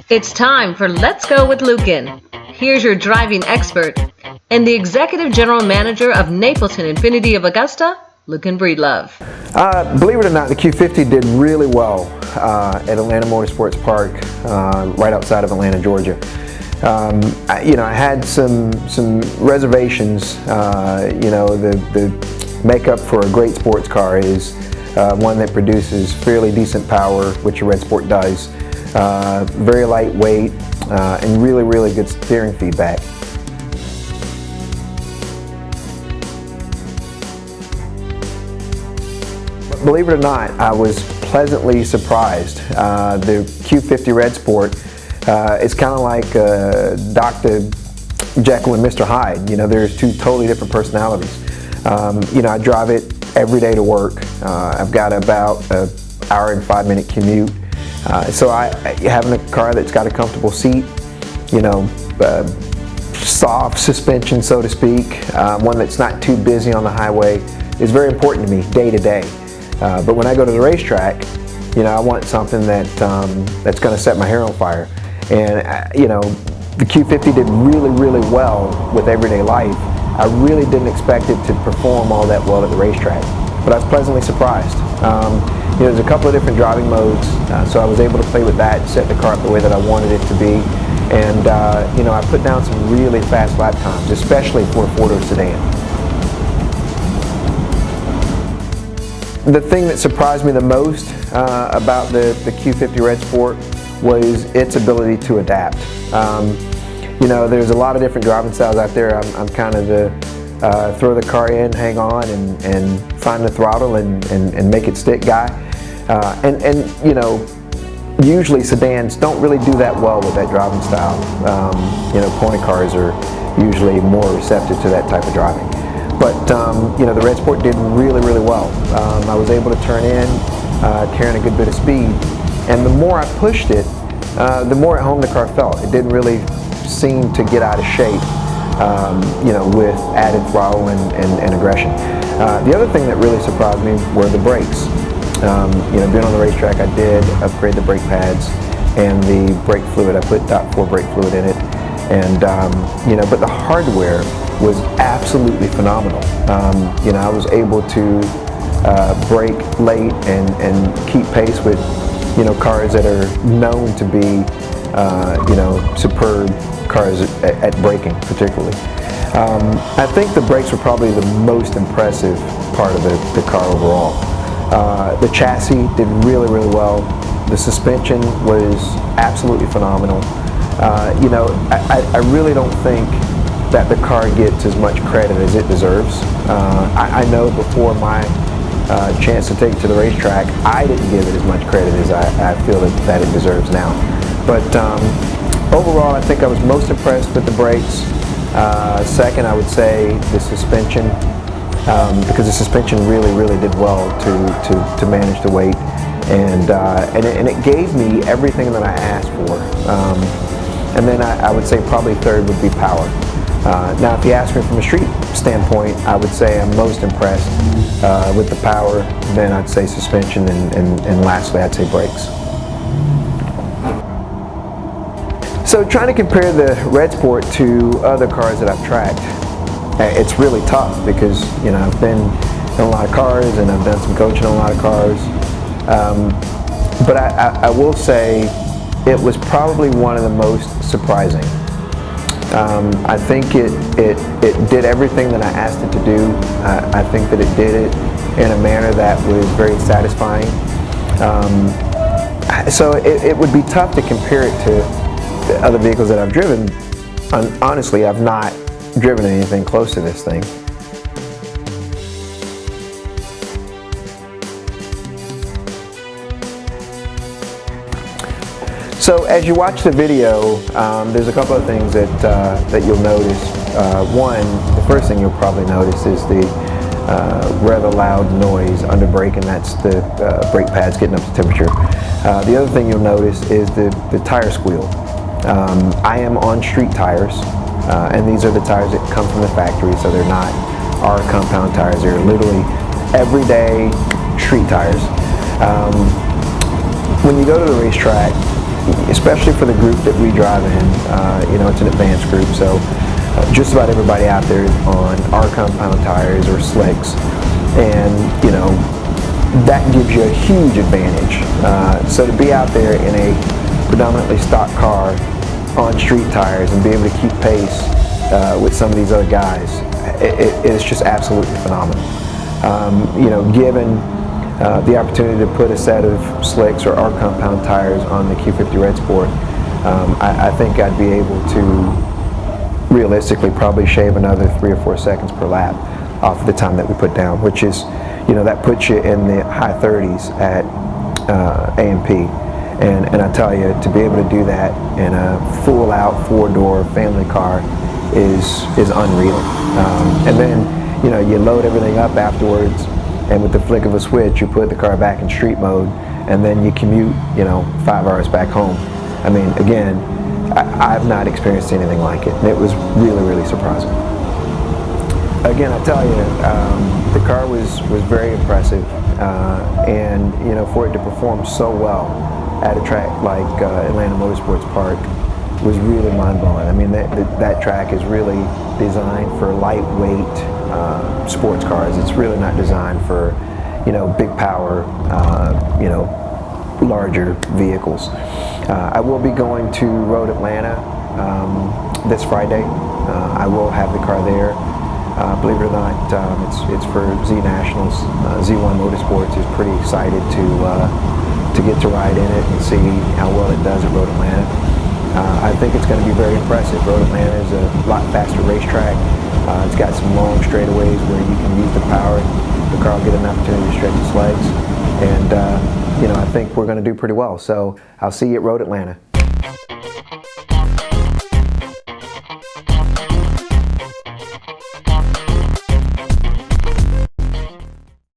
It's time for Let's Go with Lucan. Here's your driving expert and the Executive General Manager of Napleton Infiniti of Augusta, Lucan Breedlove. Believe it or not, the Q50 did really well at Atlanta Motorsports Park, right outside of Atlanta, Georgia. I had some reservations. The makeup for a great sports car is one that produces fairly decent power, which a Red Sport does. Very lightweight and really good steering feedback. Believe it or not, I was pleasantly surprised. The Q50 Red Sport is kind of like Dr. Jekyll and Mr. Hyde. There's two totally different personalities. I drive it every day to work. I've got about an hour and 5-minute commute. So having a car that's got a comfortable seat, soft suspension, so to speak, one that's not too busy on the highway, is very important to me day to day. But when I go to the racetrack, I want something that's going to set my hair on fire. And the Q50 did really well with everyday life. I really didn't expect it to perform all that well at the racetrack, but I was pleasantly surprised. There's a couple of different driving modes, so I was able to play with that, set the car up the way that I wanted it to be, and I put down some really fast lap times, especially for a four-door sedan. The thing that surprised me the most about the Q50 Red Sport was its ability to adapt. There's a lot of different driving styles out there. I'm kind of the throw the car in, hang on, and find the throttle and make it stick guy. Usually sedans don't really do that well with that driving style. Pony cars are usually more receptive to that type of driving. But the Red Sport did really well. I was able to turn in, carrying a good bit of speed, and the more I pushed it, the more at home the car felt. It didn't really seem to get out of shape, with added throttle and aggression. The other thing that really surprised me were the brakes. Being on the racetrack, I did upgrade the brake pads and the brake fluid. I put .4 brake fluid in it, and but the hardware was absolutely phenomenal. I was able to brake late and keep pace with cars that are known to be superb cars at braking, particularly. I think the brakes were probably the most impressive part of the car overall. The chassis did really well. The suspension was absolutely phenomenal. I really don't think that the car gets as much credit as it deserves. I know before my chance to take it to the racetrack, I didn't give it as much credit as I feel that it deserves now. But overall, I think I was most impressed with the brakes. Second, I would say the suspension, because the suspension really did well to manage the weight, and it gave me everything that I asked for. And then I would say probably third would be power. Now, if you ask me from a street standpoint, I would say I'm most impressed with the power. Then I'd say suspension, and lastly, I'd say brakes. So trying to compare the Red Sport to other cars that I've tracked, it's really tough because I've been in a lot of cars and I've done some coaching on a lot of cars. But I will say it was probably one of the most surprising. I think it did everything that I asked it to do. I think that it did it in a manner that was very satisfying. So it would be tough to compare it to the other vehicles that I've driven. Honestly, I've not driven anything close to this thing. So as you watch the video, there's a couple of things that you'll notice. One, the first thing you'll probably notice is the rather loud noise under brake, and that's the brake pads getting up to temperature. The other thing you'll notice is the tire squeal. I am on street tires, and these are the tires that come from the factory, so they're not our compound tires. They're literally everyday street tires. When you go to the racetrack, especially for the group that we drive in, it's an advanced group, so just about everybody out there is on our compound tires or slicks, and that gives you a huge advantage. So to be out there in a predominantly stock car on street tires and be able to keep pace with some of these other guys, it's just absolutely phenomenal. Given the opportunity to put a set of slicks or our compound tires on the Q50 Red Sport, I think I'd be able to realistically probably shave another 3 or 4 seconds per lap off of the time that we put down, which is, that puts you in the high 30s at A&P. And I tell you, to be able to do that in a full-out 4-door family car is unreal. And then, you load everything up afterwards, and with the flick of a switch, you put the car back in street mode, and then you commute, 5 hours back home. I mean, again, I've not experienced anything like it, and it was really, really surprising. Again, I tell you, the car was very impressive, and for it to perform so well at a track like Atlanta Motorsports Park was really mind-blowing. I mean, that track is really designed for lightweight sports cars. It's really not designed for big power, larger vehicles. I will be going to Road Atlanta this Friday. I will have the car there. Believe it or not, it's for Z Nationals. Z1 Motorsports is pretty excited to get to ride in it and see how well it does at Road Atlanta. I think it's going to be very impressive. Road Atlanta is a lot faster racetrack. It's got some long straightaways where you can use the power. The car will get an opportunity to stretch its legs, and I think we're going to do pretty well. So I'll see you at Road Atlanta.